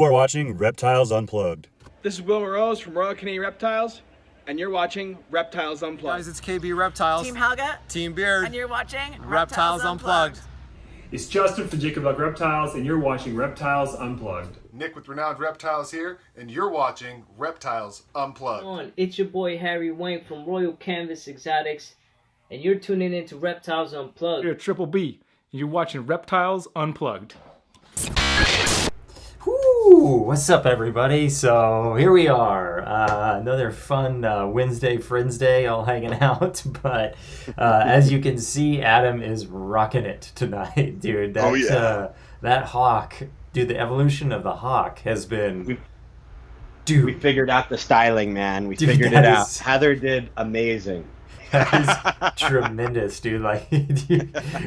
We're watching Reptiles Unplugged. This is Will Rose from Royal Canadian Reptiles, and you're watching Reptiles Unplugged. Guys, it's KB Reptiles. Team Helga. Team Beard. And you're watching Reptiles Unplugged. It's Justin from Jacob Luck Reptiles, and you're watching Reptiles Unplugged. Nick with Renowned Reptiles here, and you're watching Reptiles Unplugged. It's your boy Harry Wayne from Royal Canvas Exotics, and you're tuning into Reptiles Unplugged. You're Triple B, and you're watching Reptiles Unplugged. Whoo! What's up, everybody? So here we are, another fun Wednesday Friends Day, all hanging out. But as you can see, Adam is rocking it tonight, dude. That, that hawk, dude. The evolution of the hawk has been, dude. We figured out the styling, man. We Dude, figured that it out. is- Heather did amazing. That is tremendous, dude. Like,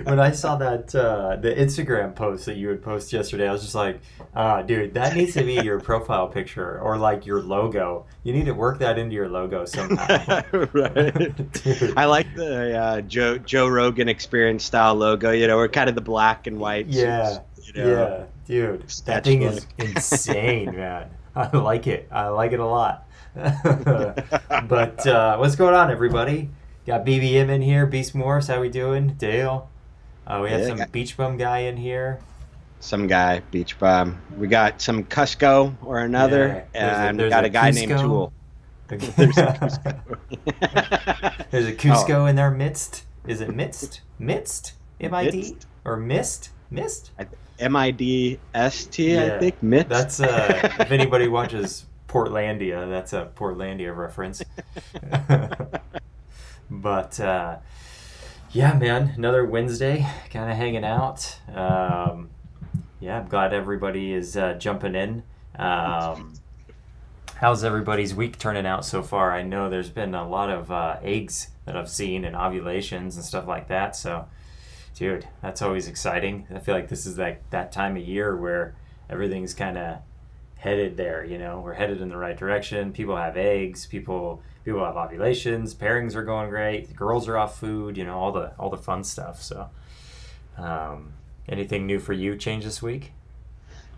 when I saw that the Instagram post that you would post yesterday, I was just like, dude, that needs to be your profile picture or like your logo. You need to work that into your logo somehow. Right. Dude. I like the Joe Rogan Experience style logo. You know, we're kind of the black and white. Yeah, you know, yeah, dude. That thing is insane, man. I like it. I like it a lot. But what's going on, everybody? Got BBM in here. Beast Morse, how we doing? Dale. We have some beach bum guy in here. Some guy, beach bum. We got some Cusco or another, Yeah, and we got a guy Cusco. named Tool. There's a There's a Cusco in their midst. Is it midst? Midst? M-I-D? Midst. Or mist? Mist? MIDST, I think. Mitz. That's if anybody watches Portlandia, that's a Portlandia reference. But yeah, man, another Wednesday, kind of hanging out. Yeah, I'm glad everybody is jumping in. How's everybody's week turning out so far? I know there's been a lot of eggs that I've seen and ovulations and stuff like that. So, dude, that's always exciting. I feel like this is like that time of year where everything's kind of headed there. You know, we're headed in the right direction. People have eggs. People have ovulations. Pairings are going great. The girls are off food. You know, all the fun stuff. So, anything new for you change this week?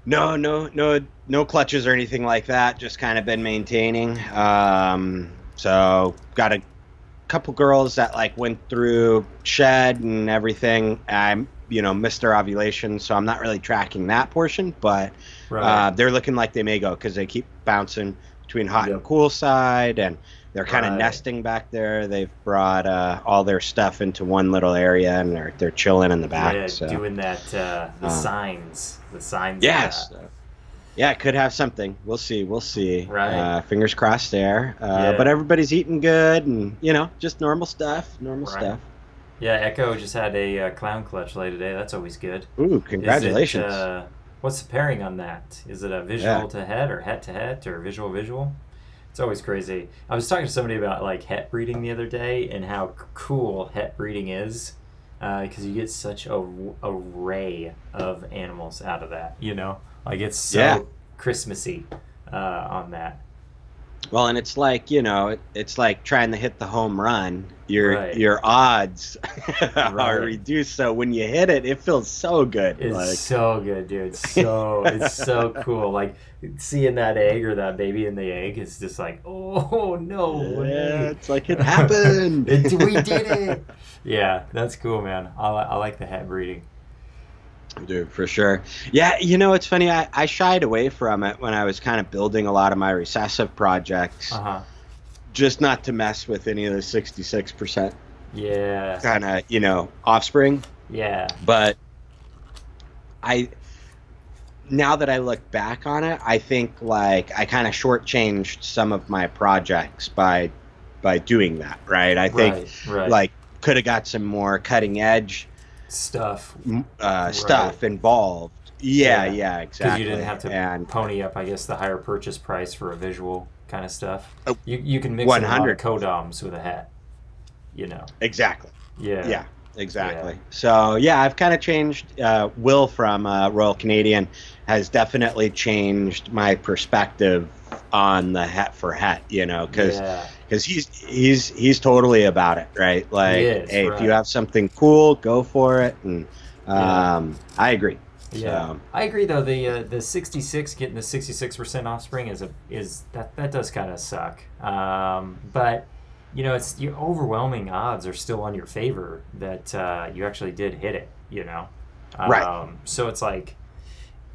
No clutches or anything like that. Just kind of been maintaining. So got a couple girls that like went through shed and everything. I missed their ovulation, so I'm not really tracking that portion. But Right. they're looking like they may go because they keep bouncing between hot and cool side, and they're kind of Right. nesting back there. They've brought all their stuff into one little area, and they're chilling in the back. Yeah, so. doing that the signs. The signs. Yes. Of that. Yeah, it could have something. We'll see. Right. Fingers crossed there. Yeah. But everybody's eating good, and just normal stuff. Normal. Yeah, Echo just had a clown clutch lay today. That's always good. Ooh, congratulations. Is it, what's the pairing on that? Is it a visual to head or het to het or visual? It's always crazy. I was talking to somebody about like het breeding the other day and how cool het breeding is because you get such a array of animals out of that. You know, like it's so Christmassy on that. Well, and it's like it's like trying to hit the home run. Right. Your odds are Right. reduced, so when you hit it, it feels so good. It's so good, dude. It's so cool. Like seeing that egg or that baby in the egg is just like, oh no way. Yeah, it's like it happened. We did it. Yeah, that's cool, man. I like the het breeding. Dude, for sure. Yeah, it's funny. I shied away from it when I was kind of building a lot of my recessive projects, just not to mess with any of the 66% Yeah. kind of, offspring. Yeah. But now that I look back on it, I think like I kind of shortchanged some of my projects by doing that, right? I think Right. like could have got some more cutting edge stuff involved. Yeah, exactly. Because you didn't have to and pony up, I guess, the higher purchase price for a visual kind of stuff. Oh, You can mix 100 codoms with a hat, you know. exactly. Yeah. Yeah, exactly. Yeah. So yeah, I've kind of changed. Will from Royal Canadian has definitely changed my perspective on the het for het. Because he's totally about it, right? Like, He is, hey, right. if you have something cool, go for it. And I agree. Yeah, So, I agree though. The 66 getting the 66% offspring is that does kind of suck. But it's your overwhelming odds are still on your favor that you actually did hit it. Right. So it's like,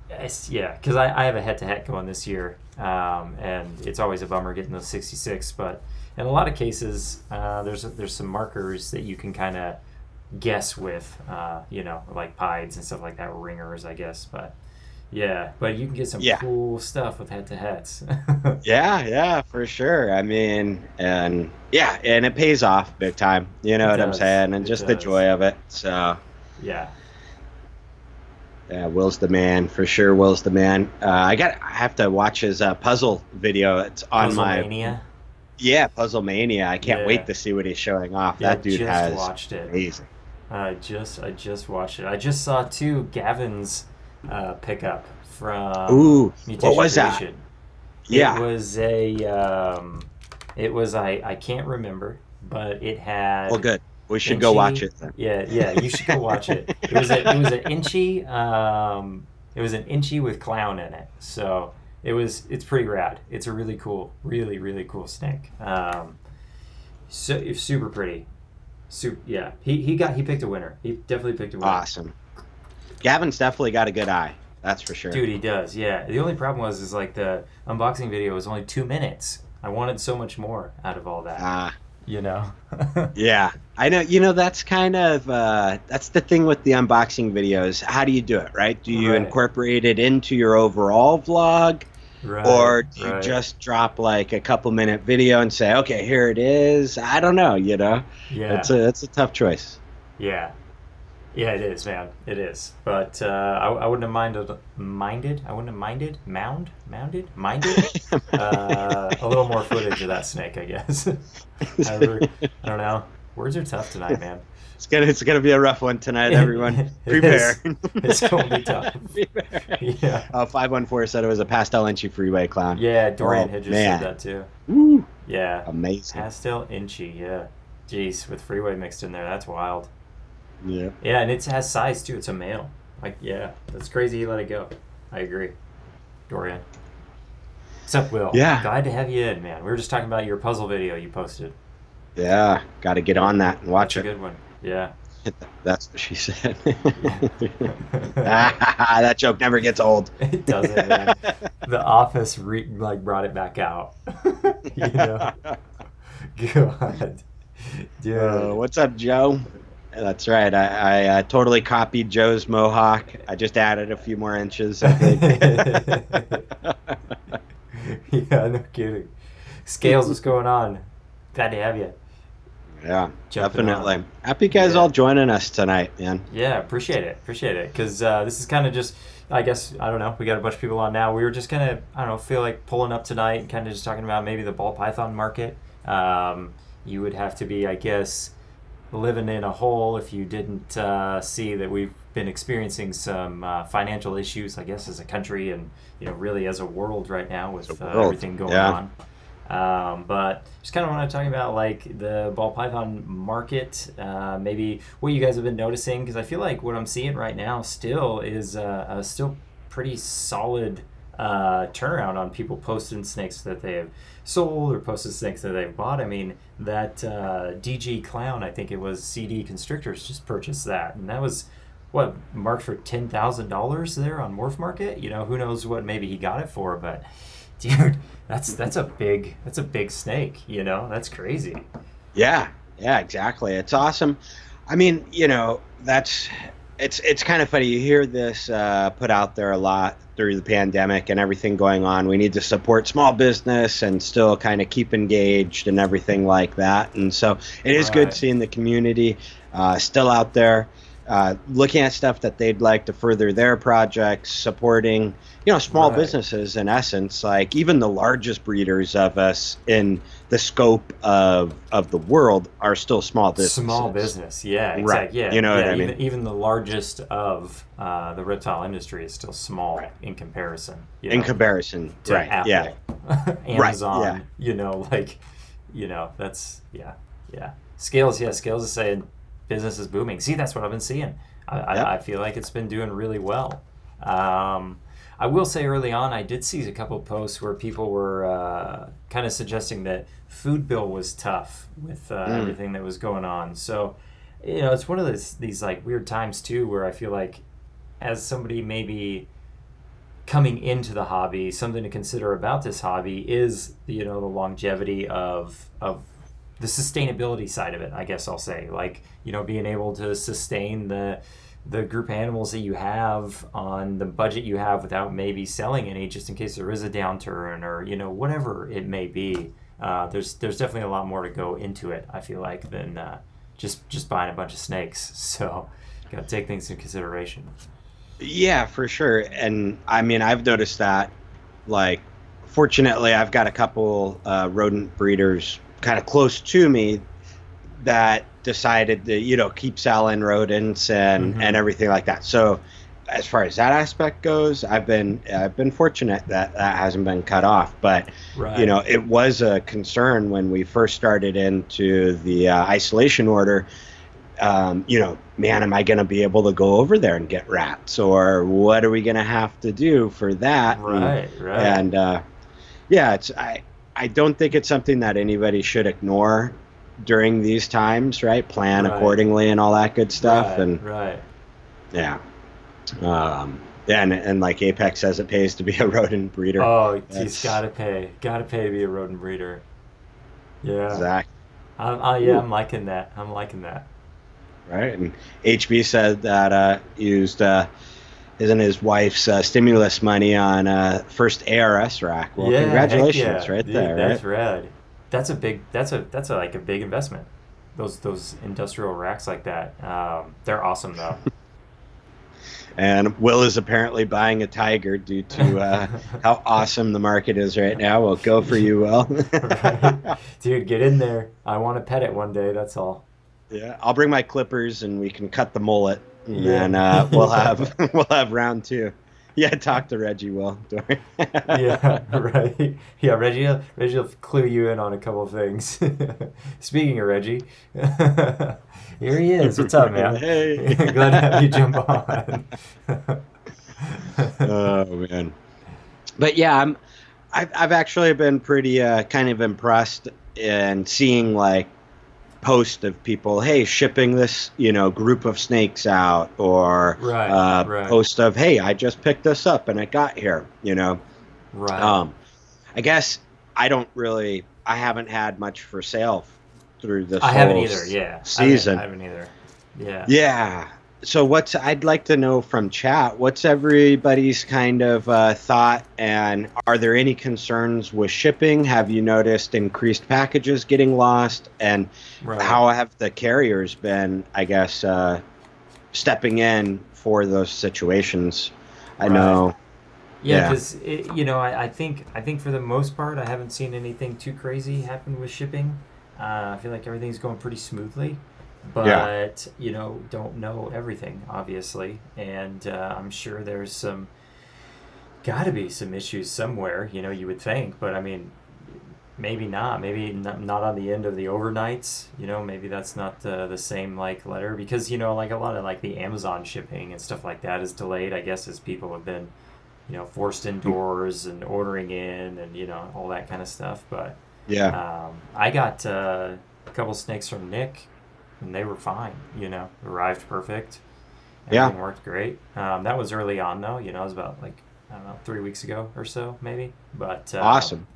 because I have a head-to-head going this year, and it's always a bummer getting those 66. But in a lot of cases, there's some markers that you can kind of guess with, like pieds and stuff like that, ringers, I guess. But but you can get some cool stuff with head-to-heads. yeah, for sure. I mean, and it pays off big time. You know what I'm saying? And just the joy of it. So yeah. Yeah, Will's the man for sure. Will's the man. I have to watch his puzzle video. It's on Puzzlemania? Puzzle Mania. I can't wait to see what he's showing off. That dude has watched it. Amazing. I just watched it. I just saw Gavin's pickup from Mutation what was that? Creation. Yeah, it was I can't remember, but it had. Well, good. We should go watch it then. Yeah, you should go watch it. It was an Inchi. It was an Inchi with clown in it, so it's pretty rad. It's a really cool snake. So it's super pretty. He picked a winner. He definitely picked a winner. Awesome. Gavin's definitely got a good eye. That's for sure. Dude, he does. Yeah. The only problem is like the unboxing video was only 2 minutes. I wanted so much more out of all that. Yeah, I know. That's kind of that's the thing with the unboxing videos. How do you do it, right? Do you incorporate it into your overall vlog, or do you just drop like a couple minute video and say, okay, here it is? I don't know. Yeah, it's a tough choice. Yeah, it is, man. It is. But I wouldn't have minded. I wouldn't have minded. Minded. A little more footage of that snake, I guess. I don't know. Words are tough tonight, man. It's gonna be a rough one tonight, everyone. Prepare. It's gonna be tough. Yeah. 514 said it was a pastel Inchi freeway clown. Yeah, Dorian had just said that too. Woo. Yeah. Amazing. Pastel Inchi. Yeah. Jeez, with freeway mixed in there, that's wild. Yeah. Yeah, and it has size too. It's a male. That's crazy. He let it go. I agree, Dorian. What's up, Will? Yeah. Glad to have you in, man. We were just talking about your puzzle video you posted. Yeah, got to get on that and watch That's it. a good one. Yeah. That's what she said. That joke never gets old. It doesn't, man. The Office brought it back out. God. Dude. What's up, Joe? That's right. I totally copied Joe's mohawk. I just added a few more inches, I think. Yeah, no kidding. Scales, what's going on? Glad to have you. Yeah, Jumping definitely. on. Happy you guys all joining us tonight, man. Yeah, appreciate it. Because this is kind of just, I guess, I don't know, we got a bunch of people on now. We were just kind of, I don't know, feel like pulling up tonight and kind of just talking about maybe the ball python market. You would have to be, I guess, living in a hole if you didn't see that we've been experiencing some financial issues, I guess, as a country and, really as a world right now with everything going on. But just kind of want to talk about like the ball python market, maybe what you guys have been noticing, because I feel like what I'm seeing right now still is a still pretty solid turnaround on people posting snakes that they have sold or posted snakes that they've bought. I mean, that DG Clown, I think it was CD Constrictors, just purchased that, and that was marked for $10,000 there on Morph Market. Who knows what maybe he got it for, but dude, that's a big snake. That's crazy. Yeah, exactly. It's awesome. I mean, it's kind of funny. You hear this put out there a lot through the pandemic and everything going on. We need to support small business and still kind of keep engaged and everything like that. And so it is good seeing the community still out there looking at stuff that they'd like to further their projects, supporting small businesses in essence, like even the largest breeders of us in the scope of the world are still small businesses. Small business, yeah, exactly. Right. Yeah, You know what I mean? Even the largest of the reptile industry is still small in comparison. In comparison, to right? Apple, Yeah. Amazon. That's Scales is saying business is booming. See, that's what I've been seeing. I feel like it's been doing really well. I will say early on, I did see a couple of posts where people were kind of suggesting that food bill was tough with everything that was going on. So, it's one of these like weird times too, where I feel like as somebody maybe coming into the hobby, something to consider about this hobby is, the longevity of the sustainability side of it, I guess I'll say. Like, being able to sustain the group animals that you have on the budget you have without maybe selling any, just in case there is a downturn or, whatever it may be. There's definitely a lot more to go into it, I feel like, than just buying a bunch of snakes. So got to take things into consideration. Yeah, for sure. And I mean, I've noticed that, like, fortunately, I've got a couple rodent breeders kind of close to me that decided to, keep selling rodents and everything like that. So as far as that aspect goes, I've been fortunate that hasn't been cut off. But, it was a concern when we first started into the isolation order. Man, am I going to be able to go over there and get rats, or what are we going to have to do for that? Right. And I don't think it's something that anybody should ignore during these times, right? Plan accordingly and all that good stuff. Yeah. And like Apex says, it pays to be a rodent breeder. Oh, he's gotta pay to be a rodent breeder. Yeah. Exactly. I'm liking that. Right. And HB said that used isn't his wife's stimulus money on first ARS rack. Well, congratulations, right? Dude, there. That's right? rad. That's a big investment. Those industrial racks like that. They're awesome though. And Will is apparently buying a tiger due to how awesome the market is right now. Well, go for you, Will. Right. Dude, get in there. I want to pet it one day. That's all. Yeah, I'll bring my clippers and we can cut the mullet, and we'll have round two. Yeah, talk to Reggie, Will. Yeah, right. Yeah, Reggie will clue you in on a couple of things. Speaking of Reggie, here he is. What's up, man? Hey. Glad to have you jump on. Oh man, but yeah, I've actually been pretty kind of impressed in seeing like post of people, hey, shipping this group of snakes out, or post of, hey, I just picked this up and it got here. I guess I haven't had much for sale through this I haven't either. Yeah, season. I haven't either. Yeah. So I'd like to know from chat, what's everybody's kind of thought, and are there any concerns with shipping? Have you noticed increased packages getting lost? And how have the carriers been, I guess, stepping in for those situations? I know. Yeah, because I think for the most part, I haven't seen anything too crazy happen with shipping. I feel like everything's going pretty smoothly. But don't know everything, obviously, and I'm sure there's gotta be some issues somewhere, you would think, but I mean, maybe not on the end of the overnights, maybe that's not the same like letter, because like a lot of like the Amazon shipping and stuff like that is delayed, I guess, as people have been forced indoors and ordering in and all that kind of stuff. But I got a couple snakes from Nick, and they were fine, arrived perfect. Everything worked great. That was early on though, it was about 3 weeks ago or so, maybe. But awesome.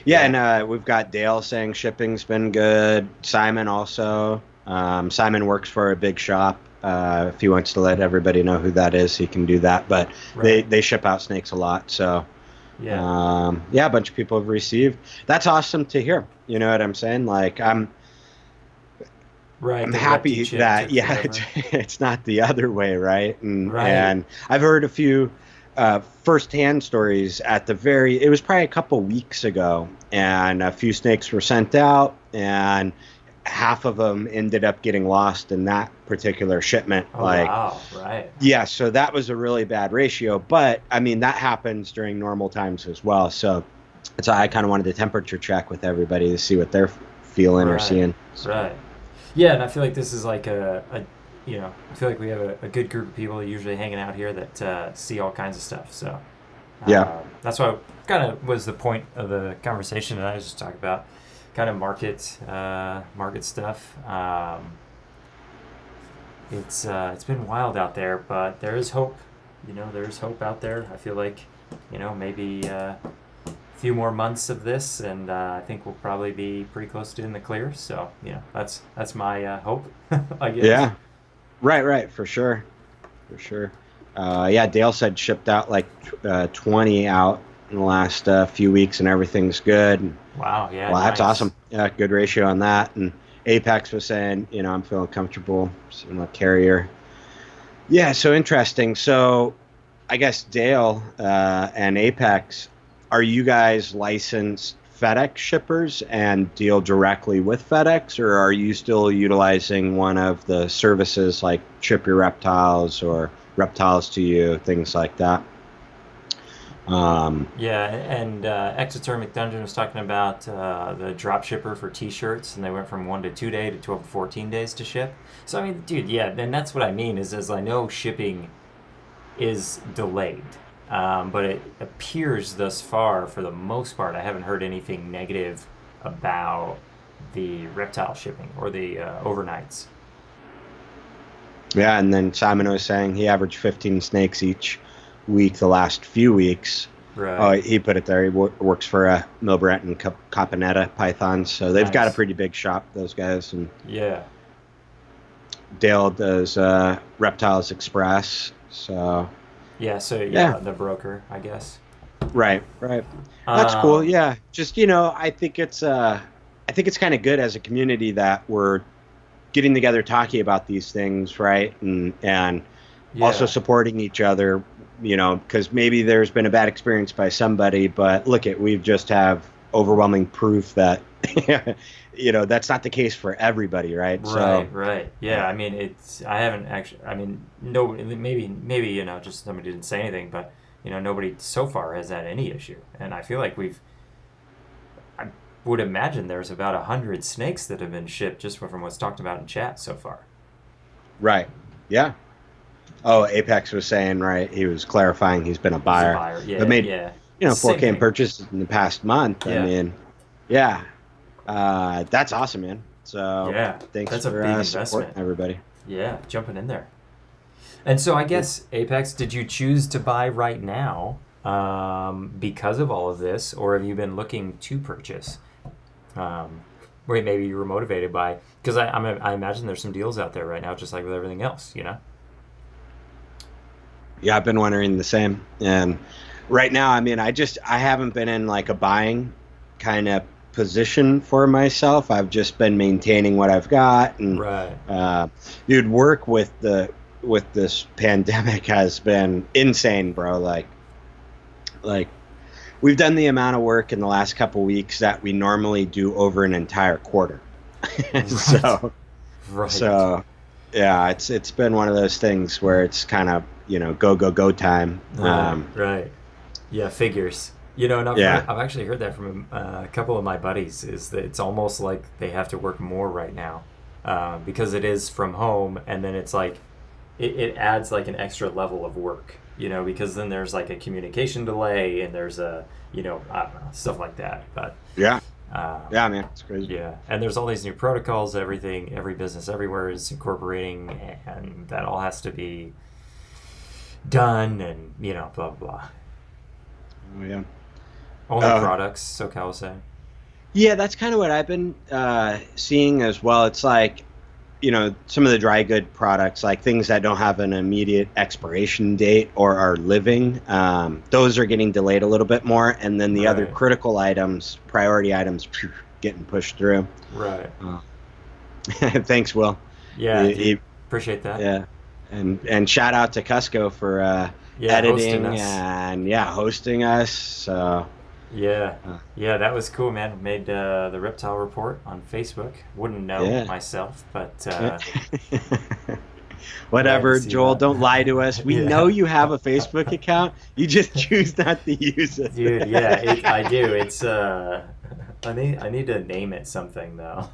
Yeah, and we've got Dale saying shipping's been good. Simon also. Simon works for a big shop. If he wants to let everybody know who that is, he can do that. But they ship out snakes a lot, so a bunch of people have received. That's awesome to hear. You know what I'm saying? Like I'm happy that it's not the other way, right? And I've heard a few first-hand stories it was probably a couple weeks ago, and a few snakes were sent out, and half of them ended up getting lost in that particular shipment. Wow, right. Yeah, so that was a really bad ratio, but I mean that happens during normal times as well. So I kind of wanted to temperature check with everybody to see what they're feeling or seeing. Right. Yeah, and I feel like this is like a I feel like we have a good group of people usually hanging out here that see all kinds of stuff. So Yeah. that's why kind of was the point of the conversation that I was just talking about, kind of market stuff. It's been wild out there, but there is hope. There's hope out there. I feel like, maybe a few more months of this, and I think we'll probably be pretty close to in the clear. So, that's my hope, I guess. Yeah. Right. For sure. Yeah, Dale said shipped out like 20 out in the last few weeks, and everything's good. Wow. Yeah. Well, that's nice. awesome. Yeah, good ratio on that. And Apex was saying, I'm feeling comfortable. I'm a carrier. Yeah, so interesting. So I guess Dale and Apex, are you guys licensed FedEx shippers and deal directly with FedEx, or are you still utilizing one of the services like Ship Your Reptiles or Reptiles to You, things like that? Yeah, and Exotermic Dungeon was talking about the drop shipper for T-shirts, and they went from 1 to 2 day to 12 to 14 days to ship. So I mean, dude, yeah, and that's what I mean is I know shipping is delayed, but it appears thus far, for the most part, I haven't heard anything negative about the reptile shipping or the overnights. Yeah, and then Simon was saying he averaged 15 snakes each week the last few weeks. Right. Oh, he put it there. He works for Milbrett and Caponetta Pythons, so they've got a pretty big shop, those guys. And yeah. Dale does Reptiles Express, so Yeah. So Yeah. the broker, I guess. right. That's cool. Yeah, just I think it's kind of good as a community that we're getting together, talking about these things, right, and also supporting each other. Because maybe there's been a bad experience by somebody, but we've just have overwhelming proof that, that's not the case for everybody, right? Right. Yeah, I mean, I haven't actually, I mean, nobody, maybe, just somebody didn't say anything, but, nobody so far has had any issue. And I feel like I would imagine there's about 100 snakes that have been shipped just from what's talked about in chat so far. Right. Yeah. Oh, Apex was saying, right, he was clarifying he's been a buyer. Yeah, but made, yeah. 4K purchases in the past month. Yeah. I mean, yeah. That's awesome, man. So Yeah, thanks that's a for big supporting investment. everybody. Yeah, jumping in there. And so I guess, Apex, did you choose to buy right now because of all of this, or have you been looking to purchase? Where maybe you were motivated by, because I imagine there's some deals out there right now, just like with everything else, Yeah, I've been wondering the same. And right now, I mean, I haven't been in like a buying kind of position for myself. I've just been maintaining what I've got. And Right. Dude, work with this pandemic has been insane, bro. Like we've done the amount of work in the last couple weeks that we normally do over an entire quarter. So Right. So yeah, it's been one of those things where it's kind of, go time. Right. Yeah, figures. And I've actually heard that from a couple of my buddies, is that it's almost like they have to work more right now because it is from home, and then it's like it adds like an extra level of work, because then there's like a communication delay, and there's I don't know, stuff like that. But Yeah, man, it's crazy. yeah, and there's all these new protocols, every business everywhere is incorporating, and that all has to be done, and blah blah blah. Oh, yeah. Only products, SoCal was saying. Yeah, that's kind of what I've been seeing as well. It's like, some of the dry good products, like things that don't have an immediate expiration date or are living, those are getting delayed a little bit more. And then the other Right. critical items, priority items, getting pushed through. Right. Thanks, Will. Yeah, He- appreciate that. yeah. And shout out to Cusco for Yeah, editing hosting us. and hosting us. So Yeah, that was cool, man. Made the Reptile Report on Facebook. Wouldn't know Yeah. myself, but whatever, Glad to see Joel, that. don't lie to us. We Yeah. know you have a Facebook account. You just choose not to use it. dude, I do. It's I need to name it something though.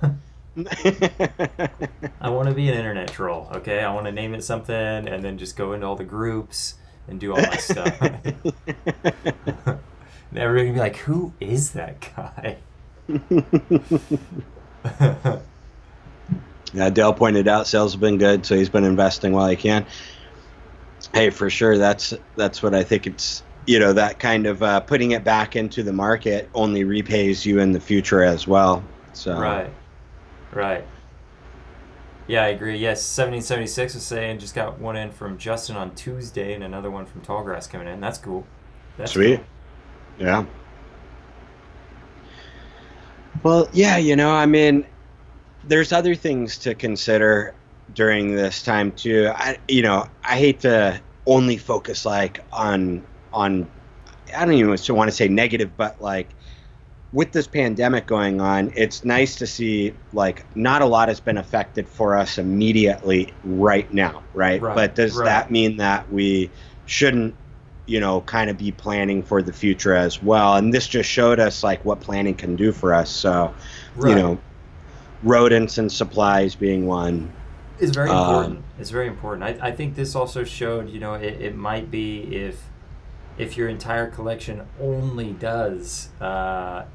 I want to be an internet troll, okay? I want to name it something and then just go into all the groups and do all my stuff. And everybody can be like, who is that guy? Yeah, Dale pointed out sales have been good, so he's been investing while he can. Hey, for sure, that's what I think. It's, you know, that kind of putting it back into the market only repays you in the future as well. So Right. Yeah, I agree. Yes, 1776 was saying just got one in from Justin on Tuesday and another one from Tallgrass coming in. That's cool. That's sweet. cool. Yeah. Well, yeah, you know, I mean, there's other things to consider during this time too. I hate to only focus like on I don't even want to say negative, but like with this pandemic going on, it's nice to see like not a lot has been affected for us immediately right now, right? But does that mean that we shouldn't, you know, kind of be planning for the future as well? And this just showed us like what planning can do for us. So, you know, rodents and supplies being one. It's very important. It's very important. I think this also showed, you know, it might be if your entire collection only does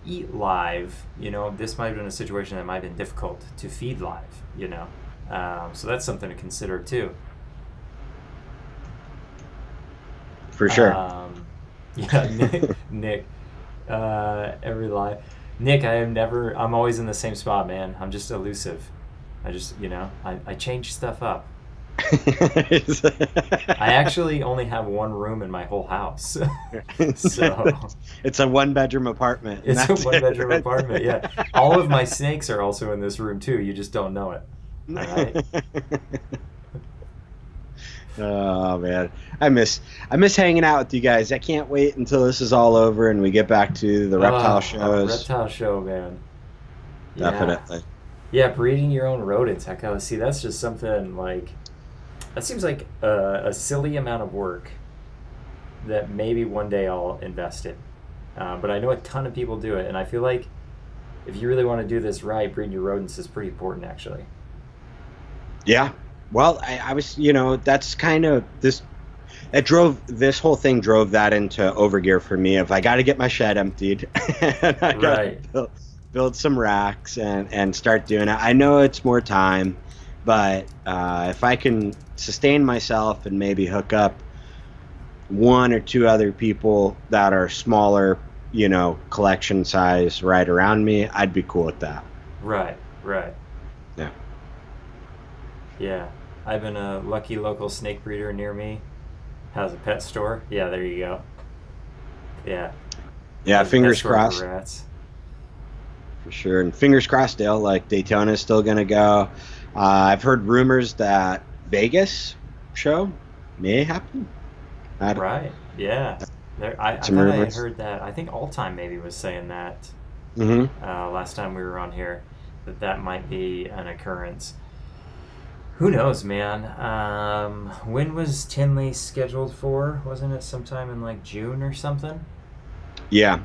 eat live, you know, this might have been a situation that might have been difficult to feed live, you know. So that's something to consider too. For sure. Yeah, Nick, every live. Nick, I'm always in the same spot, man. I'm just elusive. I just, you know, I change stuff up. I actually only have one room in my whole house. So it's a one-bedroom apartment. It's a one-bedroom apartment, yeah. All of my snakes are also in this room too. You just don't know it. All right. Oh man, I miss hanging out with you guys. I can't wait until this is all over and we get back to the reptile shows. Reptile show, man. Definitely. Yeah, breeding your own rodents. Heck, see, that's just something like that seems like a silly amount of work that maybe one day I'll invest in. But I know a ton of people do it, and I feel like if you really want to do this right, breeding your rodents is pretty important, actually. Yeah. Well, I was, you know, that's kind of this this whole thing drove that into overgear for me. If I got to get my shed emptied and I got to build some racks and start doing it. I know it's more time, but if I can sustain myself and maybe hook up one or two other people that are smaller, you know, collection size right around me, I'd be cool with that. Right. Yeah. Yeah. I have a lucky local snake breeder near me. Has a pet store. Yeah, there you go. Yeah. Yeah, fingers crossed. For rats. For sure. And fingers crossed, Dale, like Daytona's still going to go. I've heard rumors that Vegas show may happen. Right. Yeah. I thought I had heard that. I think All Time maybe was saying that last time we were on here, that might be an occurrence. Who knows, man? When was Tinley scheduled for? Wasn't it sometime in like June or something? Yeah.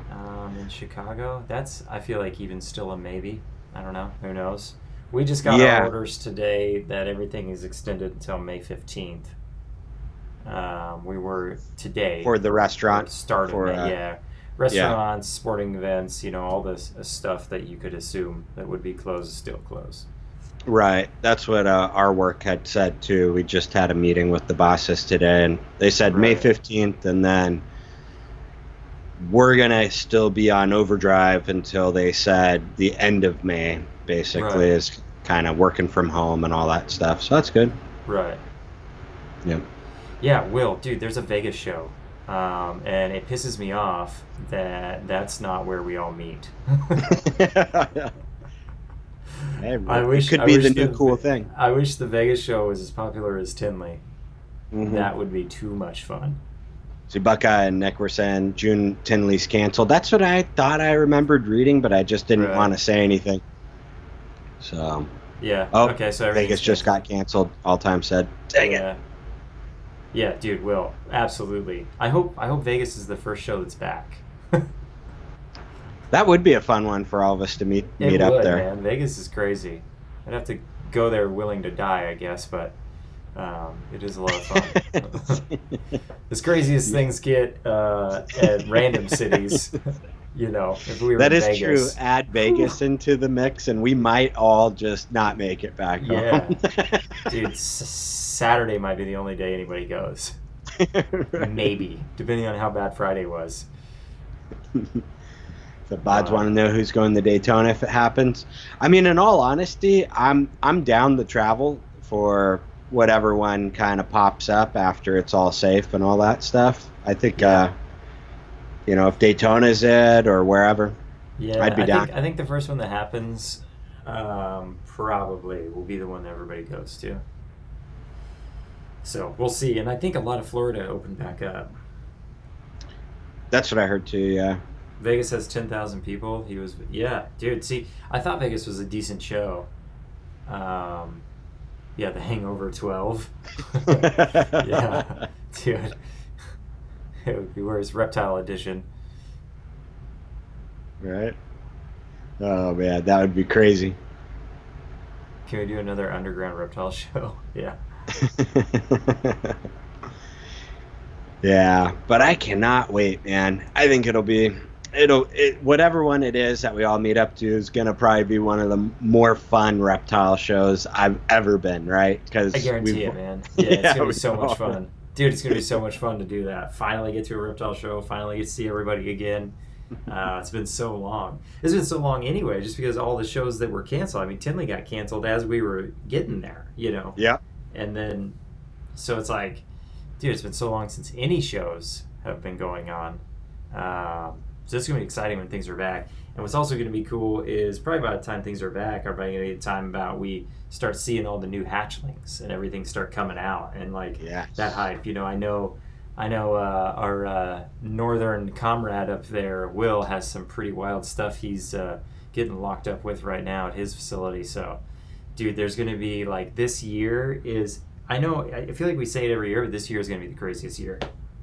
In Chicago? That's, I feel like, even still a maybe. I don't know. Who knows? We just got our orders today that everything is extended until May 15th. We were today. For the restaurant? Start of May, yeah. Restaurants, sporting events, you know, all this stuff that you could assume that would be closed is still closed. Right. That's what our work had said, too. We just had a meeting with the bosses today, and they said May 15th, and then we're going to still be on overdrive until they said the end of May, basically, is kind of working from home and all that stuff. So that's good. Right. Yeah. Yeah, Will, dude, there's a Vegas show, and it pisses me off that that's not where we all meet. Hey, it could be the new cool thing. I wish the Vegas show was as popular as Tinley. That would be too much fun. See, Buckeye and Nick were saying June Tinley's canceled. That's what I thought I remembered reading, but I just didn't want to say anything. So. Yeah. Oh, okay. So Vegas just got canceled. All Time said. Dang it. Yeah, dude. Will, absolutely. I hope Vegas is the first show that's back. That would be a fun one for all of us to meet up there. Man. Vegas is crazy. I'd have to go there willing to die, I guess, but it is a lot of fun. As crazy as things get at random cities, you know, if we were That in is Vegas. true. Add Vegas into the mix, and we might all just not make it back Yeah. home. Dude, Saturday might be the only day anybody goes. Maybe, depending on how bad Friday was. The Bods want to know who's going to Daytona if it happens. I mean, in all honesty, I'm down to travel for whatever one kind of pops up after it's all safe and all that stuff. I think, you know, if Daytona's it or wherever, Yeah, I'd be down. I think the first one that happens probably will be the one that everybody goes to. So we'll see. And I think a lot of Florida opened back up. That's what I heard too. Yeah. Vegas has 10,000 people. Yeah, dude. See, I thought Vegas was a decent show. Yeah, The Hangover 12. Yeah, dude. It would be worse. Reptile Edition. Right. Oh man, that would be crazy. Can we do another underground reptile show? Yeah. Yeah, but I cannot wait, man. I think whatever one it is that we all meet up to is gonna probably be one of the more fun reptile shows I've ever been. Right? Because I guarantee it, man. Yeah, it's Yeah, gonna be we so much all- fun. Dude, it's gonna be so much fun to do that. Finally get to a reptile show, finally get to see everybody again. It's been so long. It's been so long anyway, just because all the shows that were canceled. I mean, Tinley got canceled as we were getting there, you know? Yeah. And then, so it's like, dude, it's been so long since any shows have been going on. So it's going to be exciting when things are back. And what's also going to be cool is probably by the time things are back, are probably going to be the time about we start seeing all the new hatchlings and everything start coming out. And like Yes. that hype, you know, I know our northern comrade up there, Will, has some pretty wild stuff he's getting locked up with right now at his facility. So, dude, there's going to be like this year is, I feel like we say it every year, but this year is going to be the craziest year.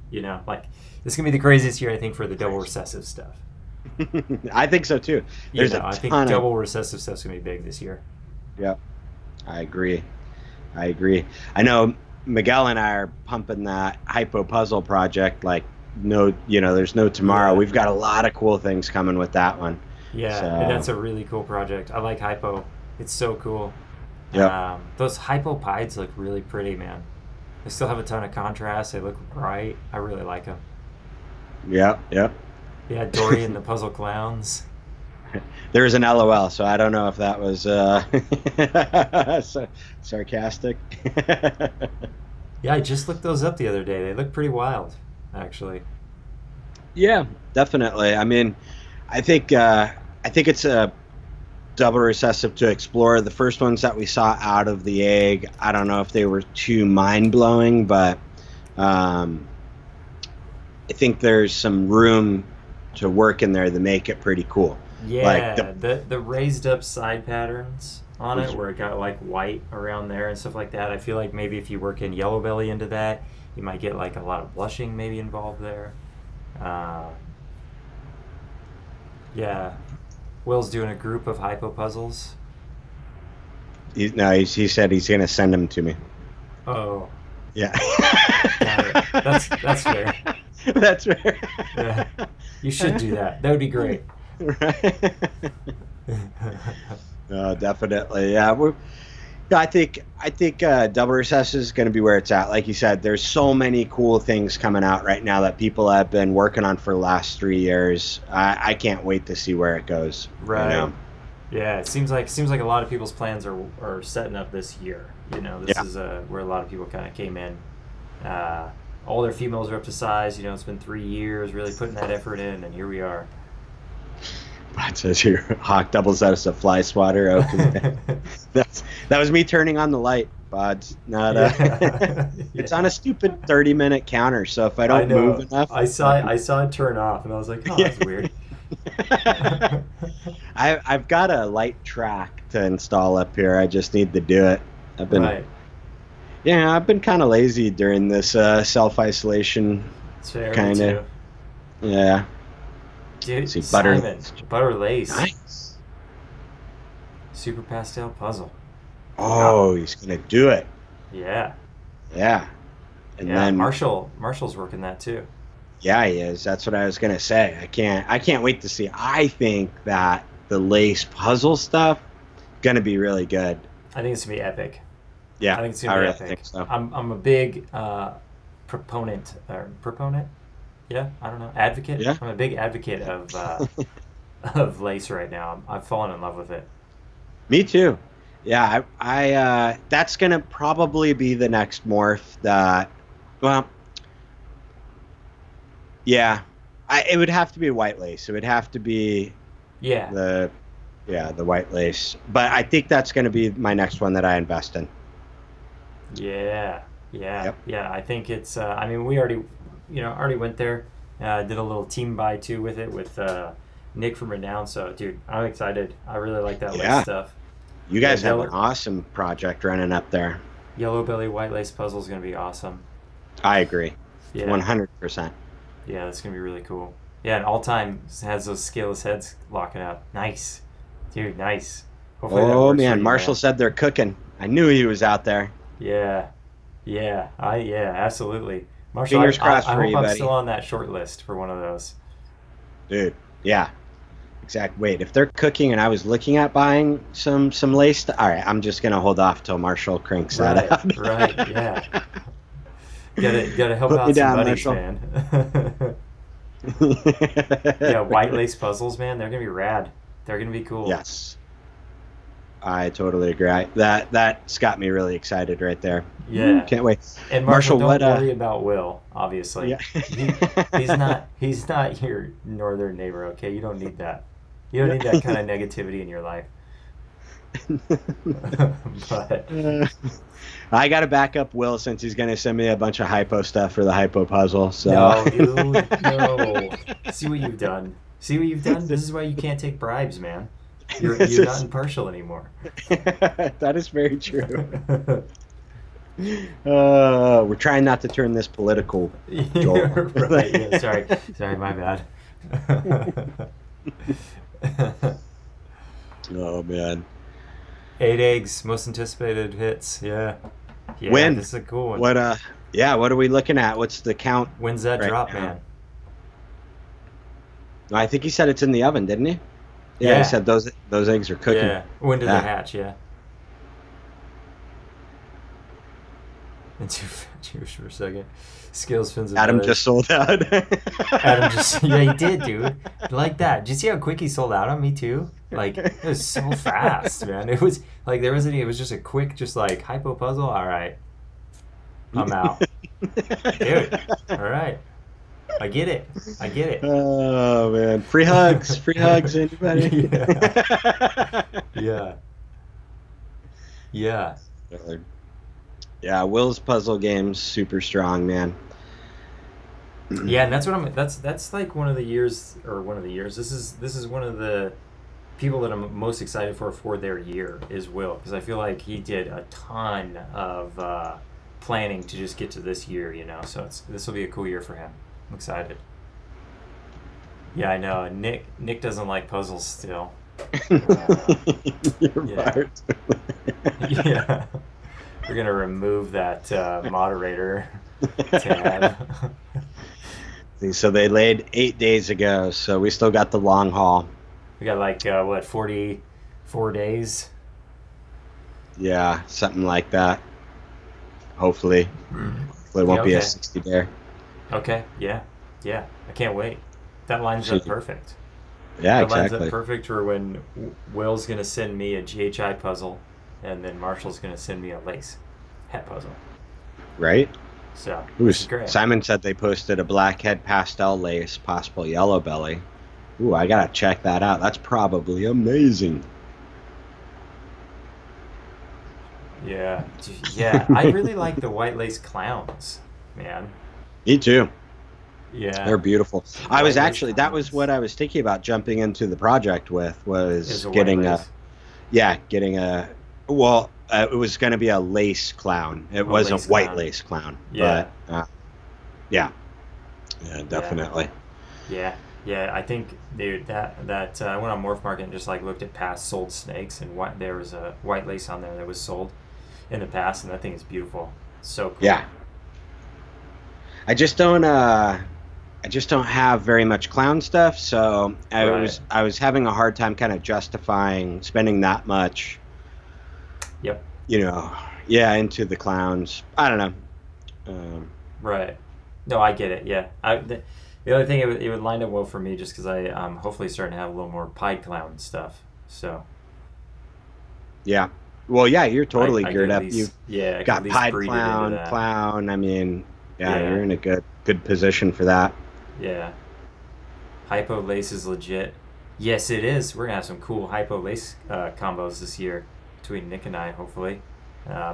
You know, like this is going to be the craziest year, I think, for the double recessive stuff. I think so too. There's I think ton of- double recessive stuff's going to be big this year. Yep. I agree. I know Miguel and I are pumping that Hypo Puzzle project like there's no tomorrow. Yeah. We've got a lot of cool things coming with that one. Yeah, So- and that's a really cool project. I like Hypo. It's so cool. Yep. Those Hypopides look really pretty, man. They still have a ton of contrast. They look bright. I really like them. Yep. Yeah, Dory and the Puzzle Clowns. There was an LOL, so I don't know if that was sarcastic. Yeah, I just looked those up the other day. They look pretty wild, actually. Yeah, definitely. I mean, I think it's a double recessive to explore. The first ones that we saw out of the egg, I don't know if they were too mind-blowing, but I think there's some room to work in there to make it pretty cool. Yeah, Like the raised up side patterns on it, where it got like white around there and stuff like that. I feel like maybe if you work in yellow belly into that, you might get like a lot of blushing maybe involved there. Yeah, Will's doing a group of hypo puzzles. He said he's gonna send them to me. Oh, Yeah. got it. That's fair. That's fair. Yeah, you should do that. That would be great. Right. Definitely. Yeah. I think double recess is going to be where it's at. Like you said, there's so many cool things coming out right now that people have been working on for the last 3 years. I can't wait to see where it goes. Right. You know? Yeah, it seems like a lot of people's plans are setting up this year. You know, this Yeah. is where a lot of people kind of came in. All their females are up to size. You know, it's been 3 years really putting that effort in, and here we are. It says here, Hawk doubles as a fly swatter. Okay. that was me turning on the light, Bods. Not Yeah. It's on a stupid 30-minute counter, so if I don't move enough, I saw it turn off, and I was like, oh, that's weird. I've got a light track to install up here. I just need to do it. I've been kind of lazy during this self-isolation. It's fair. Kinda. Yeah. Dude, See, butter- Simon, Butter Lace. Nice. Super Pastel Puzzle. Oh, he's gonna do it. Yeah. Yeah. And Yeah. then Marshall's working that too. yeah, he is. That's what I was gonna say. I can't wait to see. I think that the lace puzzle stuff gonna be really good. I think it's gonna be epic. Yeah, I think it's gonna be really epic. think so. I'm a big proponent. Yeah, I don't know. Advocate. Yeah. I'm a big advocate of of lace right now. I've fallen in love with it. Me too. Yeah, I that's gonna probably be the next morph that. Well, yeah, it would have to be white lace. It would have to be Yeah. the white lace. But I think that's gonna be my next one that I invest in. Yeah. Yep. I think it's. I mean, we already went there. Did a little team buy too with it with Nick from Renown. So, dude, I'm excited. I really like that Yeah. lace stuff. You guys have Yellow- an awesome project running up there. Yellow belly white lace puzzle is gonna be awesome. I agree, Yeah. 100%. Yeah, that's gonna be really cool. Yeah, and all time has those scaleless heads locking up. Nice, dude. Nice. Hopefully that Oh works for man, you, Marshall said they're cooking. I knew he was out there. Yeah, absolutely. Marshall, Fingers crossed I for hope you, I'm buddy. still on that short list for one of those. Dude, yeah. Exact. Wait, if they're cooking and I was looking at buying some lace, all right, I'm just gonna hold off till Marshall cranks that out. Right, yeah. Gotta help Put out me some down, buddies, Marshall. man. Yeah, white lace puzzles, man. They're gonna be rad. They're gonna be cool. Yes. I totally agree. That's got me really excited right there. Yeah. Can't wait. And Marshall, Marshall, don't what, worry about Will. Obviously, Yeah. he's not your northern neighbor. Okay, you don't need that. You don't need that kind of negativity in your life. But I got to back up Will since he's going to send me a bunch of hypo stuff for the hypo puzzle. So. no, dude, no. See what you've done. See what you've done. This is why you can't take bribes, man. You're not impartial anymore. That is very true. We're trying not to turn this political. Joel. Right. Yeah, sorry, my bad. Oh man. 8 eggs, most anticipated hits. Yeah. When? This is a cool one. What what are we looking at? What's the count? When's that right drop, now? man? I think he said it's in the oven, didn't he? Yeah, Yeah. he said those eggs are cooking. Yeah. When did Yeah. they hatch? Yeah. Into Jewish for a second. Scales fins. Adam just sold out. Adam just yeah, he did, dude. Like that. Did you see how quick he sold out on me too? Like it was so fast, man. It was like there wasn't. It was just a quick, just like hypo puzzle. All right, I'm out, dude. All right, I get it. Oh man, free hugs, anybody? Yeah. Yeah. Yeah, Will's puzzle game's super strong, man. Yeah, and that's what that's like one of the years. This is one of the people that I'm most excited for their year is Will, because I feel like he did a ton of planning to just get to this year, So this will be a cool year for him. I'm excited. Yeah, I know. Nick doesn't like puzzles still. You're yeah. fired. Yeah. We're gonna remove that moderator tab. So they laid 8 days ago, so we still got the long haul. We got like 44 days. Yeah, something like that. Hopefully. Hopefully it won't be a okay. 60 day. Okay, yeah. I can't wait. That lines up perfect. Yeah, That lines exactly. up perfect for when Will's gonna send me a GHI puzzle, and then Marshall's gonna send me a lace hat puzzle. Right? So Ooh, this is great. Simon said they posted a blackhead pastel lace, possible yellow belly. Ooh, I gotta check that out. That's probably amazing. Yeah, I really like the white lace clowns, man. Me too. Yeah, They're beautiful. I White was lace actually, that was clowns. what I was thinking about jumping into the project with, was Is a white getting lace. it was going to be a lace clown. It was a lace white clown. lace clown. Yeah. But, yeah, definitely. Yeah, Yeah, I think dude that I went on Morph Market and just like looked at past sold snakes, and there was a white lace on there that was sold in the past, and that thing is beautiful. So cool. Yeah. I just don't have very much clown stuff, so Right. I was having a hard time kind of justifying spending that much, Yep. into the clowns. I don't know. Right. No, I get it. Yeah. The other thing, it would line up well for me just because I'm hopefully starting to have a little more Pied Clown stuff. So Yeah. Well, yeah, you're totally I geared could at up. least- You've yeah, I could got at least Pied breed it into that. Clown. I mean, yeah, Yeah. you're in a good position for that. Yeah. Hypo lace is legit. Yes, it is. We're gonna have some cool hypo lace combos this year between Nick and I, hopefully.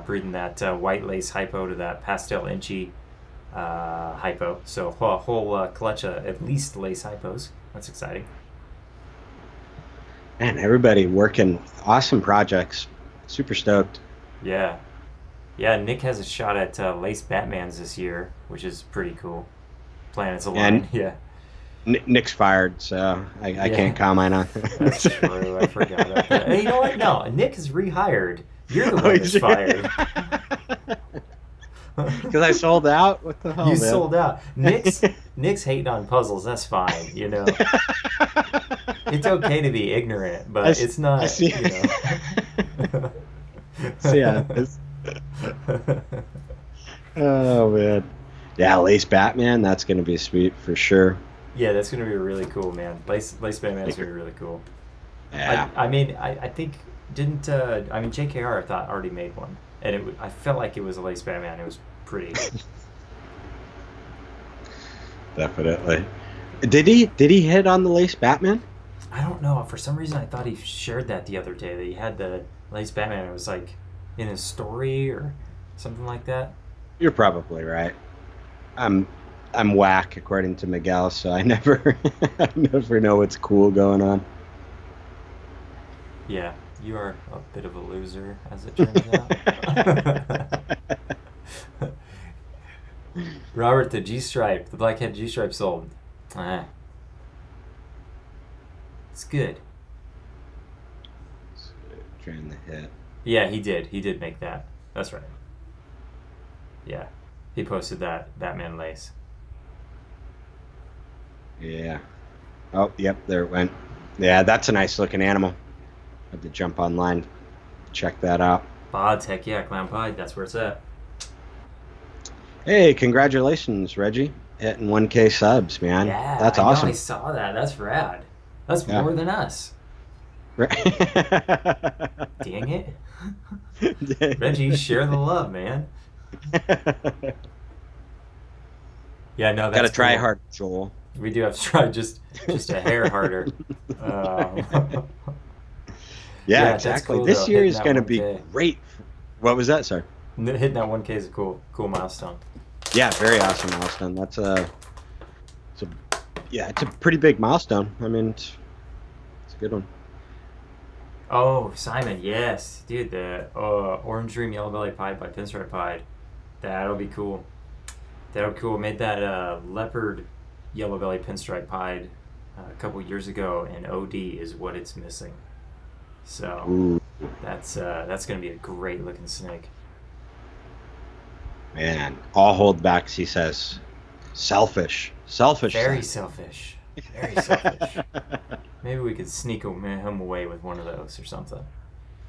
Breeding that white lace hypo to that pastel inchy hypo. So a whole clutch of at least lace hypos. That's exciting. Man, everybody working awesome projects. Super stoked. Yeah. Yeah, Nick has a shot at lace Batmans this year, which is pretty cool. Planets Align. And- Yeah. Nick's fired, so I Yeah. can't comment on. That's true. I forgot about that. Hey, you know what? No, Nick is rehired. You're the Oh, one that's he's- fired. Because I sold out. What the hell, You man? sold out. Nick's hating on puzzles. That's fine. You know, it's okay to be ignorant, but I s- it's not. I see. You know. So, yeah. Oh man. Yeah, Lace Batman. That's gonna be sweet for sure. Yeah, that's gonna be really cool, man. Lace Batman's gonna be really cool. Yeah. I mean, I think didn't I mean JKR I thought already made one, and I felt like it was a Lace Batman. It was pretty. Definitely. Did he hit on the Lace Batman? I don't know. For some reason, I thought he shared that the other day that he had the Lace Batman. It was like in his story or something like that. You're probably right. I'm whack according to Miguel, so I never I never know what's cool going on. Yeah, you are a bit of a loser, as it turns out. Robert, the G-Stripe, the Blackhead G-Stripe sold. It's good. Trying to hit. Yeah, he did. He did make that. That's right. Yeah, he posted that Batman lace. Yeah. Oh, yep, there it went. Yeah, that's a nice looking animal. Have to jump online, check that out. Bod Tech, yeah, Clown Pied, that's where it's at. Hey, congratulations, Reggie, hitting 1K subs, man. Yeah, That's I know, awesome. I saw that. That's rad. That's Yeah. more than us. Dang it. Reggie, share the love, man. Yeah, no, that's Gotta try cool. hard, Joel. We do have to try just a hair harder. Yeah, that's exactly. cool, This though, year hitting is that going to be 1K. great. What was that, sir? Hitting that 1K is a cool milestone. Yeah, very awesome milestone. It's a pretty big milestone. I mean, it's a good one. Oh, Simon, yes. Dude, the Orange Dream Yellow Belly Pied by Pinstripe Pied. That'll be cool. That'll be cool. Made that leopard Yellow Belly Pinstripe Pied a couple years ago, and OD is what it's missing. So Ooh, that's going to be a great looking snake. man. All holdbacks, he says. Selfish. Very selfish. Very selfish. Maybe we could sneak him away with one of those or something.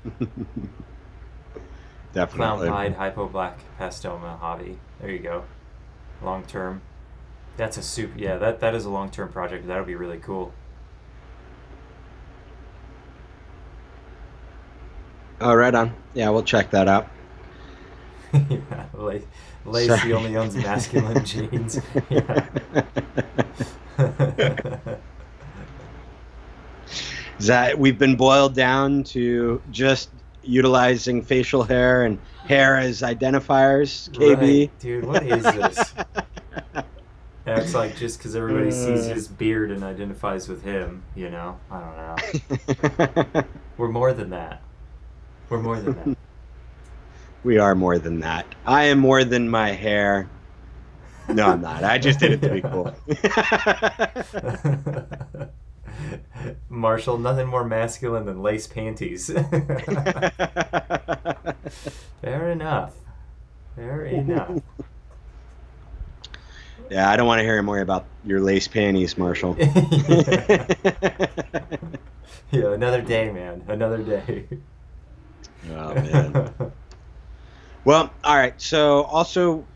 Clown Definitely. Pied, Hypo Black Pastel Mojave. There you go. Long term. That's a super. Yeah, that is a long term project. That'll be really cool. Oh, right on. Yeah, we'll check that out. Yeah, Lacey only owns masculine genes. Yeah. Is that we've been boiled down to just utilizing facial hair and hair as identifiers, KB? Right, dude, what is this? Yeah, it's like just because everybody sees his beard and identifies with him, you know? I don't know. We're more than that. We're more than that. We are more than that. I am more than my hair. No, I'm not. I just did it to be cool. Marshall, nothing more masculine than lace panties. Fair enough. Fair enough. Yeah, I don't want to hear more about your lace panties, Marshall. Yeah, another day, man. Another day. Oh, man. Well, all right. So also,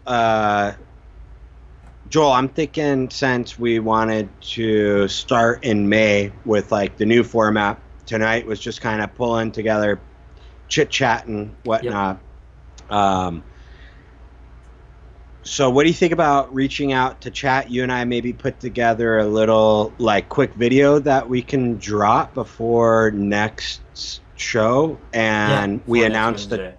Joel, I'm thinking since we wanted to start in May with like the new format, tonight was just kind of pulling together, chit-chatting, whatnot. Yep. So what do you think about reaching out to chat? You and I maybe put together a little like quick video that we can drop before next show, and we announced the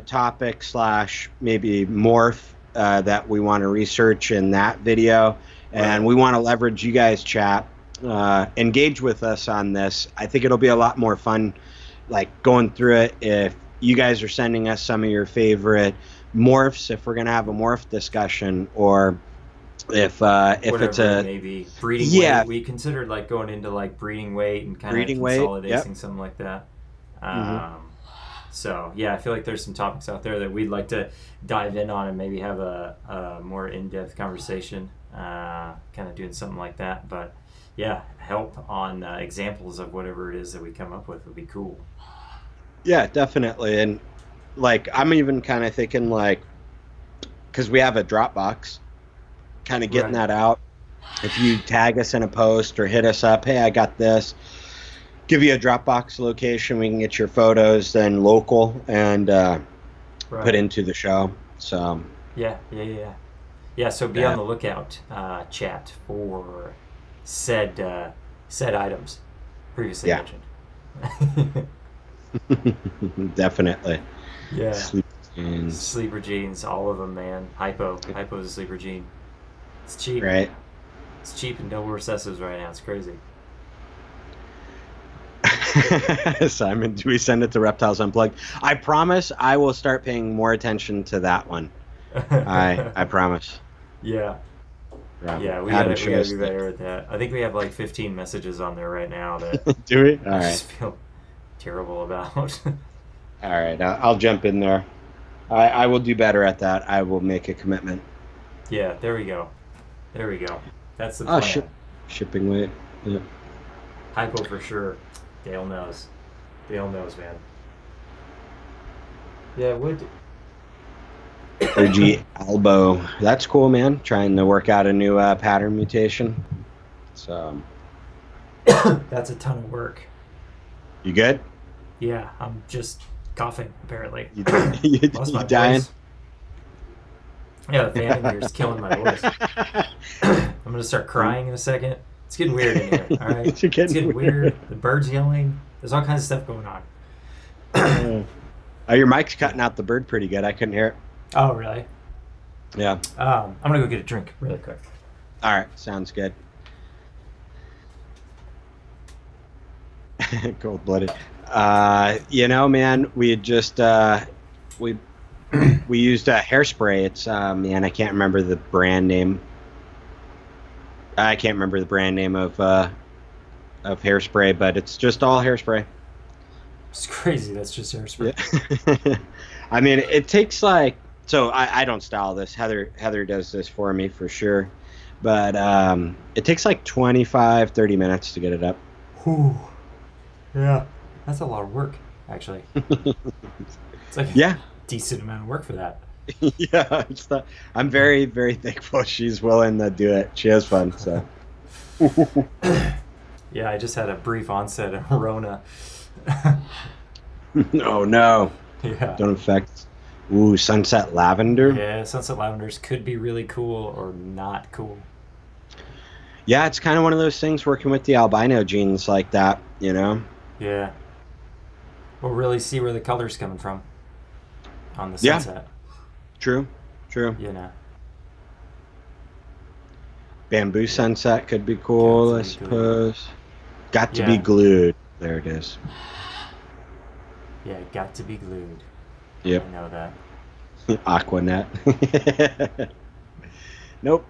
topic / maybe morph that we want to research in that video, and we want to leverage you guys chat, engage with us on this. I think it'll be a lot more fun, like going through it. If you guys are sending us some of your favorite morphs, if we're gonna have a morph discussion, or if whatever it's a maybe breeding weight, we considered like going into like breeding weight and kind of consolidating something like that. So yeah, I feel like there's some topics out there that we'd like to dive in on and maybe have a more in-depth conversation, kind of doing something like that. But yeah, help on examples of whatever it is that we come up with would be cool. Yeah, definitely. And like, I'm even kind of thinking like, because we have a Dropbox, kind of getting that out. If you tag us in a post or hit us up, hey, I got this, give you a Dropbox location, we can get your photos then local and put into the show. So yeah. So be on the lookout, chat, for said items previously mentioned. Definitely. Yeah. Jeans. Sleeper jeans, all of them, man. Hypo's a sleeper jean. It's cheap. Right. It's cheap and no recessives right now. It's crazy. Simon, do we send it to Reptiles Unplugged? I promise I will start paying more attention to that one. I promise. Yeah. Yeah, we gotta be better at that. I think we have like 15 messages on there right now that do we? All I right. just feel terrible about. All right, I'll jump in there. I will do better at that. I will make a commitment. Yeah, there we go. That's the plan. Shipping weight. Yeah. Hypo for sure. Dale knows, man. Yeah, would. OG elbow. That's cool, man. Trying to work out a new pattern mutation. So. That's a ton of work. You good? Yeah, I'm just coughing, apparently. You dying? Voice. Yeah, the fan in here is killing my voice. I'm going to start crying in a second. It's getting weird in here, all right? It's getting weird. The birds yelling. There's all kinds of stuff going on. Your mic's cutting out the bird pretty good. I couldn't hear it. Oh, really? Yeah. I'm going to go get a drink really quick. All right, sounds good. Cold-blooded. Man, we had just we used hairspray. It's man, I can't remember the brand name. I can't remember the brand name of hairspray, but it's just all hairspray. It's crazy. That's just hairspray. Yeah. I mean, it takes like, so I don't style this. Heather does this for me for sure, but it takes like 25-30 minutes to get it up. Whew. Yeah, that's a lot of work, actually. It's like a decent amount of work for that. Yeah, I'm very, very thankful she's willing to do it. She has fun, so. Yeah, I just had a brief onset of Rona. Oh, no. Yeah. Don't affect. Ooh, sunset lavender. Yeah, sunset lavenders could be really cool or not cool. Yeah, it's kind of one of those things working with the albino genes like that, you know? Yeah. We'll really see where the color's coming from on the sunset. True. You know. Bamboo sunset could be cool, I suppose. Got to be glued. There it is. Yeah, got to be glued. Yep. I know that. Aquanet. Nope.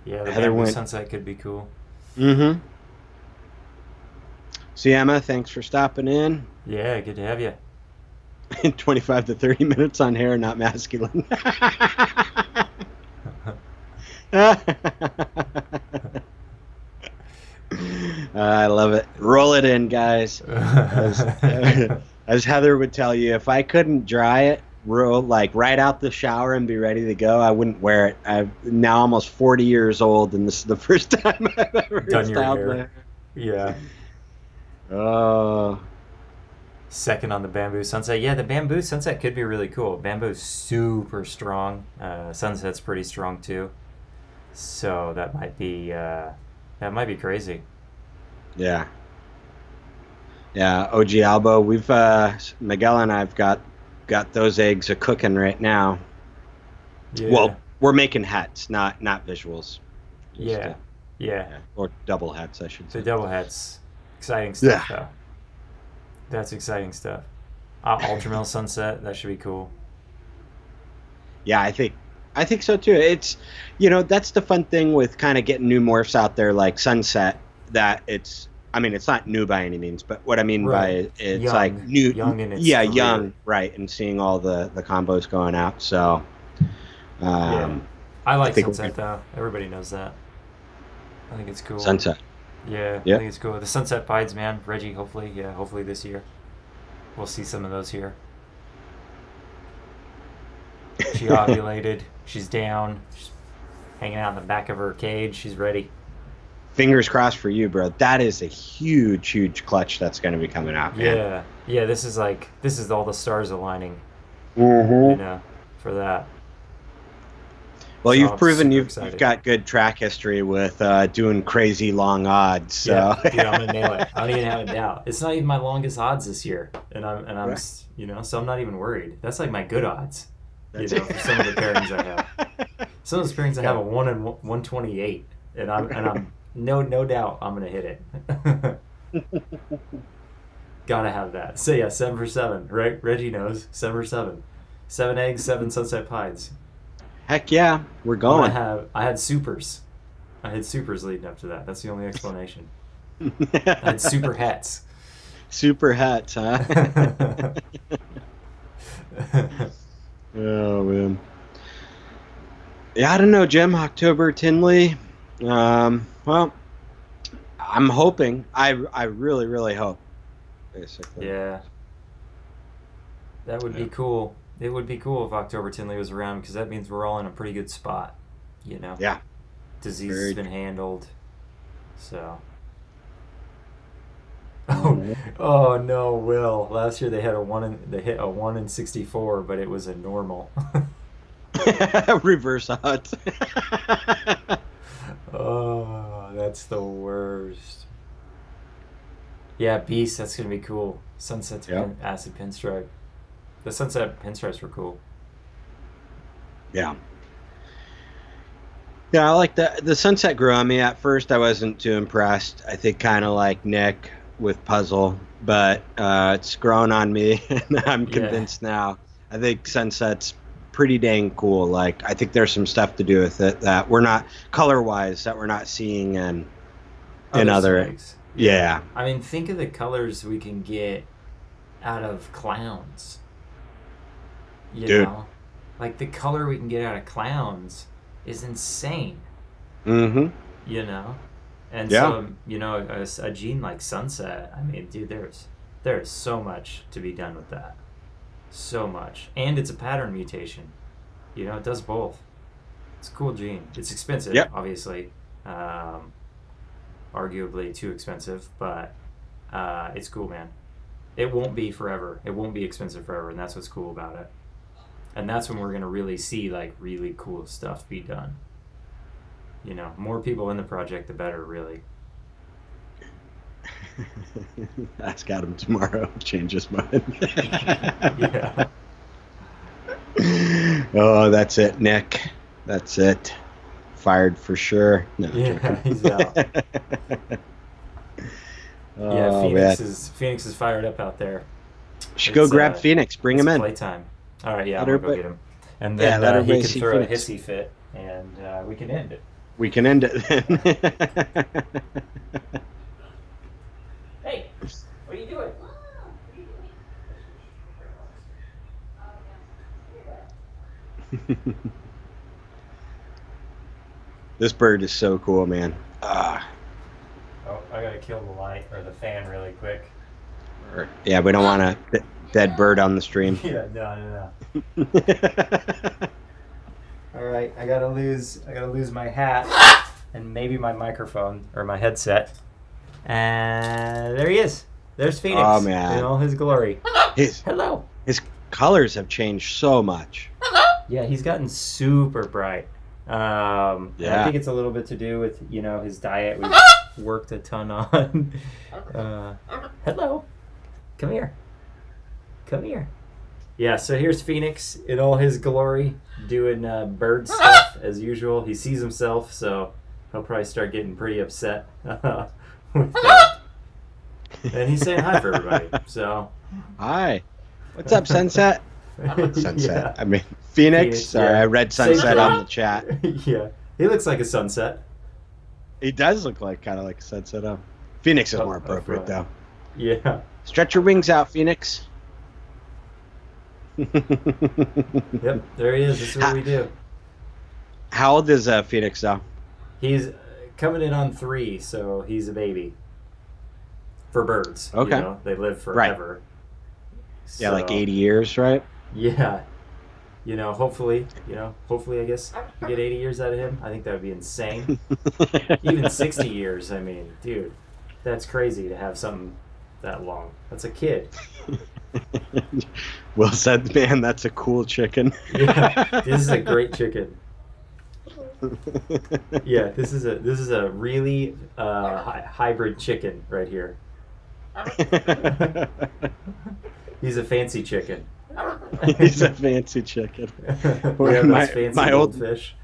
Yeah, the Heather bamboo went- sunset could be cool. Mm-hmm. See, Emma, thanks for stopping in. Yeah, good to have you. 25 to 30 minutes on hair, not masculine. I love it. Roll it in, guys. As Heather would tell you, if I couldn't dry it, roll like right out the shower and be ready to go, I wouldn't wear it. I'm now almost 40 years old, and this is the first time I've ever Done your styled hair. my hair. Yeah. Oh, Second on the bamboo sunset. Yeah, the bamboo sunset could be really cool. Bamboo's super strong. Sunset's pretty strong too. So that might be crazy. yeah. Yeah, OG Albo, we've Miguel and I've got those eggs a cooking right now. Yeah. Well, we're making hats, not visuals. Just, yeah. Yeah. yeah, or double hats, I should say. The double heads. Exciting stuff Yeah. though. That's exciting stuff. Ultramill sunset, that should be cool. Yeah, I think so too. It's, that's the fun thing with kind of getting new morphs out there like Sunset, that it's not new by any means, but what I mean by Right. it, it's Young. like new, Young in its yeah, career. young, right, and seeing all the combos going out. So, Yeah. I like think we're sunset though. Everybody knows that. I think it's cool. Sunset. Yeah, Yeah. I think it's cool. The sunset pieds, man. Reggie, hopefully this year. We'll see some of those here. She ovulated. She's down. She's hanging out in the back of her cage. She's ready. Fingers crossed for you, bro. That is a huge clutch that's going to be coming out, man. Yeah. Yeah, this is all the stars aligning, Mm-hmm. for that. Well, So you've I'm proven super you've excited. got good track history with doing crazy long odds. So. Yeah, dude, I'm gonna nail it. I don't even have a doubt. It's not even my longest odds this year, and I'm Right. so I'm not even worried. That's like my good odds, That's for some of the pairings I have. Some of those pairings I have a 1 in 128, and I'm no doubt I'm gonna hit it. Gotta have that. So yeah, 7 for 7, right? Reggie knows 7 for 7, 7 eggs, 7 sunset pieds. Heck yeah, we're going. I had supers. I had supers leading up to that. That's the only explanation. I had super hats. Super hats, huh? Oh man. Yeah, I don't know, Jim. October Tinley. Well, I'm hoping. I really hope. Basically. Yeah. That would be cool. It would be cool if October Tinley was around, because that means we're all in a pretty good spot. Yeah. Disease Very has been handled. So. Mm-hmm. Oh no, Will. Last year they hit a 1 in 64, but it was a normal. Reverse odds. Oh, that's the worst. Yeah, Beast, that's gonna be cool. Sunset Yep. acid pinstripe. The sunset pinstripes were cool. Yeah. Yeah, I like the sunset grew on me. At first, I wasn't too impressed. I think kind of like Nick with Puzzle, but it's grown on me, and I'm Yeah. convinced now. I think sunset's pretty dang cool. Like, I think there's some stuff to do with it that we're not color-wise that we're not seeing in other. swags. Yeah. I mean, think of the colors we can get out of clowns. You Dude. know? Like, the color we can get out of clowns is insane, Mm-hmm. you know? And Yeah. so, a gene like Sunset, I mean, dude, there's so much to be done with that. So much. And it's a pattern mutation. It does both. It's a cool gene. It's expensive, Yep. obviously. Arguably too expensive, but it's cool, man. It won't be forever. It won't be expensive forever, and that's what's cool about it. And that's when we're going to really see, like, really cool stuff be done. More people in the project, the better, really. Ask Adam tomorrow. Change his mind. Yeah. Oh, that's it, Nick. That's it. Fired for sure. No, I'm Yeah, joking. he's out. Yeah, Oh, Phoenix man. is fired up out there. Should go It's, grab Phoenix. Bring It's him in. playtime. All right, yeah, I'm Let going to go everybody- get him. And Yeah, then let he everybody can see throw Phoenix. a hissy fit, and we can end it. We can end it then. Hey, what are you doing? This bird is so cool, man. Ah. Oh, I gotta kill the light or the fan really quick. Yeah, we don't want a dead bird on the stream. Yeah, no. All right, I gotta lose my hat and maybe my microphone or my headset. And there he is. There's Phoenix. Oh, man. In all his glory. His Hello. colors have changed so much. Yeah, he's gotten super bright. And I Yeah. think it's a little bit to do with his diet. We've worked a ton on. Hello. Come here. Yeah, so here's Phoenix in all his glory, doing bird stuff as usual. He sees himself, so he'll probably start getting pretty upset with that. And he's saying hi for everybody. So, Hi. What's up, Sunset? Sunset. Yeah. I mean, Phoenix. Phoenix, Sorry, yeah. I read Same Sunset thing. on the chat. Yeah, he looks like a sunset. He does look like kind of like a Sunset. Phoenix is Oh, more appropriate, right. though. Yeah. Stretch your wings out, Phoenix. Yep, there he is. This is what we do. How old is Phoenix, though? He's coming in on 3, so he's a baby. For birds. Okay. They live forever. Yeah, like So, 80 years, right? Yeah. Hopefully, I guess we get 80 years out of him. I think that would be insane. Even 60 years, I mean, dude, that's crazy to have something that long. That's a kid. Will said, man, that's a cool chicken. Yeah, this is a great chicken. Yeah, this is a really hybrid chicken right here. He's a fancy chicken. He's a fancy chicken. We have My- those fancy my old- goldfish.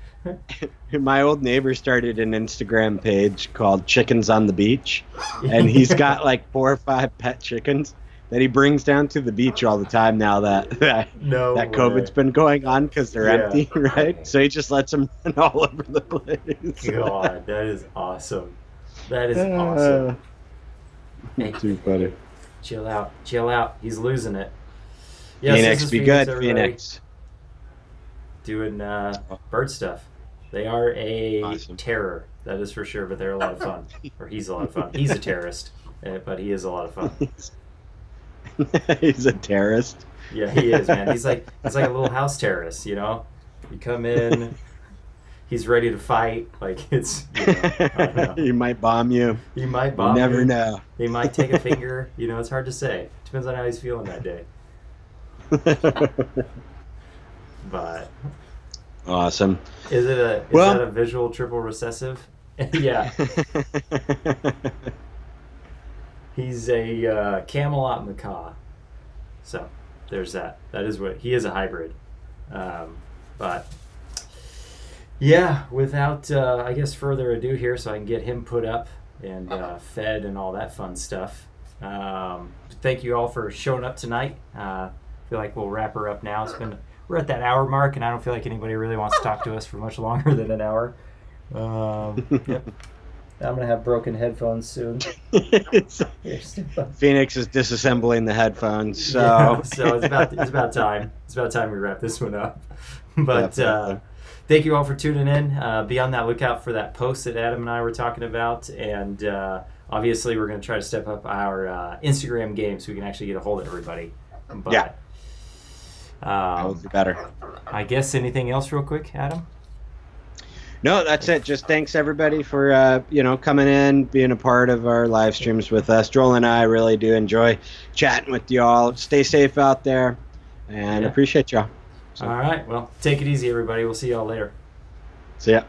My old neighbor started an Instagram page called Chickens on the Beach, and he's got like 4 or 5 pet chickens that he brings down to the beach all the time now that No that way. COVID's been going on because they're Yeah. empty, right? So he just lets them run all over the place. God, that is awesome. That is awesome. Hey, Too funny. chill out. He's losing it. Yes, Phoenix, this is be good, everybody. Phoenix. Doing bird stuff. They are a Awesome. terror, that is for sure, but they're a lot of fun. Or he's a lot of fun. He's a terrorist, but he is a lot of fun. He's a terrorist. Yeah, he is, man. He's like a little house terrorist, You come in, he's ready to fight. Like it's, I don't know. He might bomb you. He might You bomb never you. know. He might take a finger. It's hard to say. Depends on how he's feeling that day. But Awesome. is that a visual triple recessive? Yeah. He's a Camelot macaw. So there's that. That is what he is, a hybrid. But yeah, without I guess further ado here, so I can get him put up and fed and all that fun stuff. Thank you all for showing up tonight. I feel like we'll wrap her up now. We're at that hour mark, and I don't feel like anybody really wants to talk to us for much longer than an hour. Yep. I'm gonna have broken headphones soon. Phoenix is disassembling the headphones, so Yeah, so it's about time. It's about time we wrap this one up. But Definitely. thank you all for tuning in. Be on that lookout for that post that Adam and I were talking about, and obviously we're going to try to step up our Instagram game so we can actually get a hold of everybody. But, Yeah. that would be better. I guess anything else real quick, Adam? No, that's it. Just thanks everybody for coming in, being a part of our live streams with us. Joel and I really do enjoy chatting with y'all. Stay safe out there, and Yeah. appreciate y'all. So, All right. Well, take it easy, everybody. We'll see y'all later. see ya.